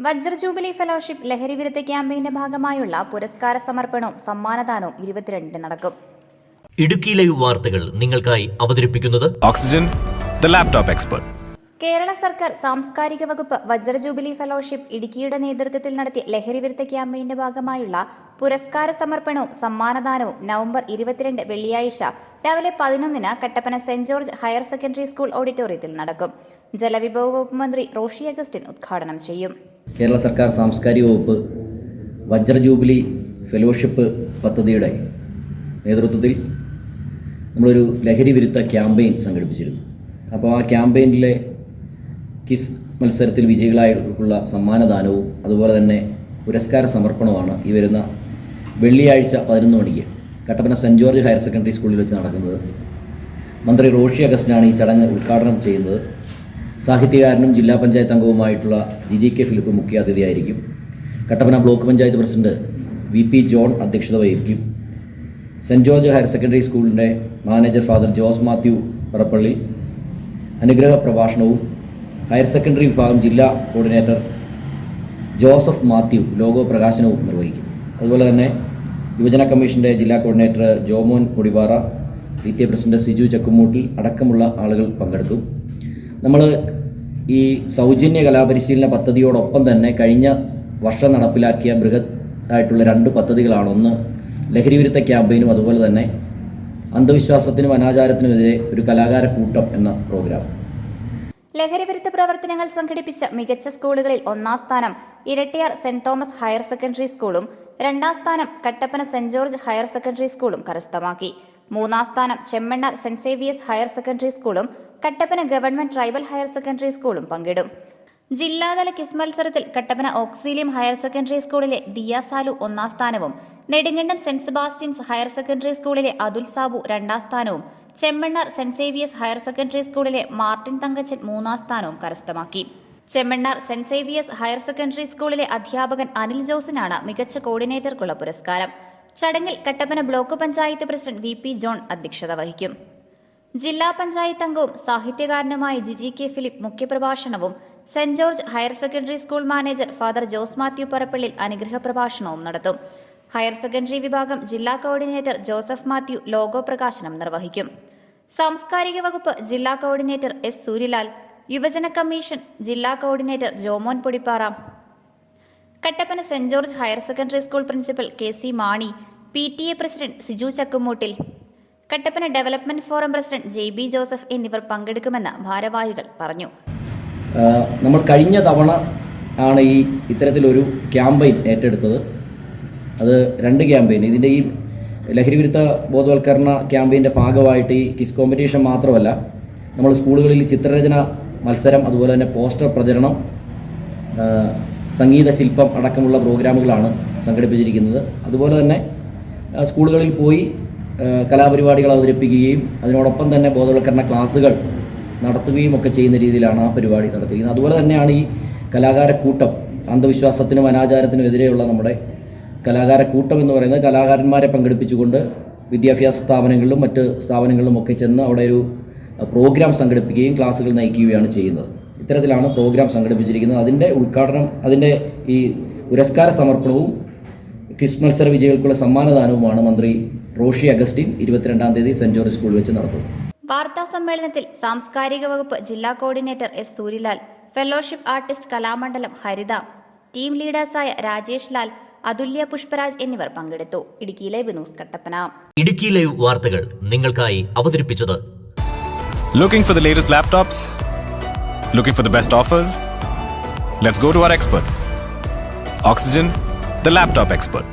വജ്ര jubilee fellowship ലഹരിവിരുദ്ധ ക്യാമ്പയിന്റെ ഭാഗമായുള്ള പുരസ്കാര സമർപ്പണവും സമ്മാനദാനവും 22 നടക്കും. ഇടുക്കി ലൈവ് വാർത്തകൾ നിങ്ങൾക്കായി അവതരിപ്പിക്കുന്നത് oxygen the laptop expert. Kerala സർക്കാർ സാംസ്കാരിക വകുപ്പ് വജ്ര ജൂബിലി ഫെലോഷിപ്പ് ഇടുക്കിയുടെ നേതൃത്വത്തിൽ നടത്തിയ ലഹരിവിരുദ്ധ ക്യാമ്പയിന്റെ ഭാഗമായുള്ള പുരസ്കാര സമർപ്പണവും സമ്മാനദാനവും നവംബർ 22 വെള്ളിയാഴ്ച രാവിലെ 11-ന് Kattappana Saint George higher secondary school ഓഡിറ്റോറിയത്തിൽ നടക്കും. ജലവിഭവ വകുപ്പ് മന്ത്രി റോഷി അഗസ്റ്റിൻ ഉദ്ഘാടനം ചെയ്യും. കേരള സർക്കാർ സാംസ്കാരിക വകുപ്പ് വജ്ര ജൂബിലി ഫെലോഷിപ്പ് പദ്ധതിയുടെ നേതൃത്വത്തിൽ നമ്മളൊരു ലഹരി വിരുദ്ധ ക്യാമ്പയിൻ സംഘടിപ്പിച്ചിരുന്നു. അപ്പോൾ ആ ക്യാമ്പയിനിലെ കിസ് മത്സരത്തിൽ വിജയികളായിട്ടുള്ള സമ്മാനദാനവും അതുപോലെ തന്നെ പുരസ്കാര സമർപ്പണവുമാണ് ഈ വരുന്ന വെള്ളിയാഴ്ച 11 മണിക്ക് Kattappana Saint George higher secondary സ്കൂളിൽ വെച്ച് നടക്കുന്നത്. മന്ത്രി റോഷി അഗസ്റ്റിനാണ് ഈ ചടങ്ങ് ഉദ്ഘാടനം ചെയ്യുന്നത്. സാഹിത്യകാരനും ജില്ലാ പഞ്ചായത്ത് അംഗവുമായിട്ടുള്ള GK ഫിലിപ്പ് മുഖ്യാതിഥിയായിരിക്കും. Kattappana block panchayat president VP John അധ്യക്ഷത വഹിക്കും. സെൻറ്റ് ജോർജ് ഹയർ സെക്കൻഡറി സ്കൂളിൻ്റെ മാനേജർ ഫാദർ ജോസ് മാത്യു പറപ്പള്ളി അനുഗ്രഹ പ്രഭാഷണവും ഹയർ സെക്കൻഡറി വിഭാഗം ജില്ലാ കോർഡിനേറ്റർ ജോസഫ് മാത്യു ലോഗോ പ്രകാശനവും നിർവഹിക്കും. അതുപോലെ തന്നെ യുവജന കമ്മീഷൻ്റെ ജില്ലാ coordinator Jomon Podippara, PTA president Siju Chakkumoottil അടക്കമുള്ള ആളുകൾ പങ്കെടുക്കും. നമ്മൾ ഈ സൗജന്യ കലാപരിശീലന പദ്ധതിയോടൊപ്പം തന്നെ കഴിഞ്ഞ വർഷം നടപ്പിലാക്കിയ ബൃഹത്തായിട്ടുള്ള 2 പദ്ധതികളാണ്. ഒന്ന് ലഹരിവിരുദ്ധ ക്യാമ്പയിനും അതുപോലെ തന്നെ അന്ധവിശ്വാസത്തിനും അനാചാരത്തിനുമെതിരെ ഒരു കലാകാര കൂട്ടം എന്ന പ്രോഗ്രാം. ലഹരിവിരുദ്ധ പ്രവർത്തനങ്ങൾ സംഘടിപ്പിച്ച മികച്ച സ്കൂളുകളിൽ 1-ാം സ്ഥാനം Irattayar Saint Thomas higher secondary സ്കൂളും 2-ാം സ്ഥാനം Kattappana Saint George higher secondary സ്കൂളും കരസ്ഥമാക്കി. 3-ാം സ്ഥാനം Chemmannar Saint Xavier's higher secondary സ്കൂളും Kattappana government tribal higher secondary സ്കൂളും പങ്കിടും. ജില്ലാതല കിസ് മത്സരത്തിൽ കട്ടപ്പന ഓക്സിലിയം ഹയർ സെക്കൻഡറി സ്കൂളിലെ ദിയ സാലു 1-ാം സ്ഥാനവും Nedumkandam Saint Sebastian's higher secondary സ്കൂളിലെ അതുൽ സാബു 2-ാം സ്ഥാനവും Chemmannar Saint Xavier's higher secondary സ്കൂളിലെ മാർട്ടിൻ തങ്കച്ചൻ 3-ാം സ്ഥാനവും കരസ്ഥമാക്കി. Chemmannar Saint Xavier's higher secondary സ്കൂളിലെ അധ്യാപകൻ അനിൽ ജോസിനാണ് മികച്ച കോർഡിനേറ്റർക്കുള്ള പുരസ്കാരം. ചടങ്ങിൽ Kattappana block panchayat president VP John അധ്യക്ഷത വഹിക്കും. ജില്ലാ പഞ്ചായത്ത് അംഗവും സാഹിത്യകാരനുമായ GK ഫിലിപ്പ് മുഖ്യപ്രഭാഷണവും Saint George higher secondary school manager father Jose Mathew Parappallil അനുഗ്രഹ പ്രഭാഷണവും നടത്തും. ഹയർ സെക്കൻഡറി വിഭാഗം ജില്ലാ കോർഡിനേറ്റർ ജോസഫ് മാത്യു ലോഗോ പ്രകാശനം നിർവഹിക്കും. സാംസ്കാരിക വകുപ്പ് ജില്ലാ കോർഡിനേറ്റർ S സൂര്യലാൽ, യുവജന കമ്മീഷൻ ജില്ലാ coordinator Jomon Podippara, Kattappana Saint George higher secondary school principal KC Mani, PTA president Siju Chakkumoottil, Kattappana development forum president JB Joseph എന്നിവർ പങ്കെടുക്കുമെന്ന് ഭാരവാഹികൾ പറഞ്ഞു. നമ്മൾ കഴിഞ്ഞ തവണ ആണ് ഇത്തരത്തിലൊരു ക്യാമ്പയിൻ ഏറ്റെടുത്തത്. അത് 2 ക്യാമ്പയിൻ. ഇതിൻ്റെ ഈ ലഹരിവിരുദ്ധ ബോധവൽക്കരണ ക്യാമ്പയിൻ്റെ ഭാഗമായിട്ട് ഈ കിസ് കോമ്പറ്റീഷൻ മാത്രമല്ല, നമ്മൾ സ്കൂളുകളിൽ ചിത്രരചന മത്സരം, അതുപോലെ തന്നെ പോസ്റ്റർ പ്രചരണം, സംഗീത ശില്പം അടക്കമുള്ള പ്രോഗ്രാമുകളാണ് സംഘടിപ്പിച്ചിരിക്കുന്നത്. അതുപോലെ തന്നെ സ്കൂളുകളിൽ പോയി കലാപരിപാടികൾ അവതരിപ്പിക്കുകയും അതിനോടൊപ്പം തന്നെ ബോധവൽക്കരണ ക്ലാസ്സുകൾ നടത്തുകയും ഒക്കെ ചെയ്യുന്ന രീതിയിലാണ് ആ പരിപാടി നടത്തിയിരിക്കുന്നത്. അതുപോലെ തന്നെയാണ് ഈ കലാകാരക്കൂട്ടം, അന്ധവിശ്വാസത്തിനും അനാചാരത്തിനും എതിരെയുള്ള നമ്മുടെ കലാകാരക്കൂട്ടം എന്ന് പറയുന്നത് കലാകാരന്മാരെ പങ്കെടുപ്പിച്ചുകൊണ്ട് വിദ്യാഭ്യാസ സ്ഥാപനങ്ങളിലും മറ്റ് സ്ഥാപനങ്ങളിലും ഒക്കെ ചെന്ന് അവിടെ ഒരു പ്രോഗ്രാം സംഘടിപ്പിക്കുകയും ക്ലാസ്സുകൾ നയിക്കുകയാണ് ചെയ്യുന്നത്. ഇത്തരത്തിലാണ് പ്രോഗ്രാം സംഘടിപ്പിച്ചിരിക്കുന്നത്. അതിൻ്റെ ഉദ്ഘാടനം, അതിൻ്റെ ഈ പുരസ്കാര സമർപ്പണവും ക്വിസ് മത്സര വിജയികൾക്കുള്ള സമ്മാനദാനവുമാണ് മന്ത്രി റോഷി അഗസ്റ്റിൻ 22-ാം തീയതി സെന്റ് ജോർജ് സ്കൂളിൽ വെച്ച് നടത്തുന്നത്. വാർത്താ സമ്മേളനത്തിൽ സാംസ്കാരിക വകുപ്പ് ജില്ലാ coordinator S Suryalal, fellowship artist Kalamandalam Haritha, team ലീഡേഴ്സായ രാജേഷ് ലാൽ, അതുല്യ പുഷ്പരാജ് എന്നിവർ പങ്കെടുത്തു. Idukki live news Kattappana. Idukki live വാർത്തകൾ നിങ്ങൾക്കായി അവതരിപ്പിച്ചത് Looking for the latest laptops? Looking for the best offers? Let's go to our expert. Oxygen, the laptop expert.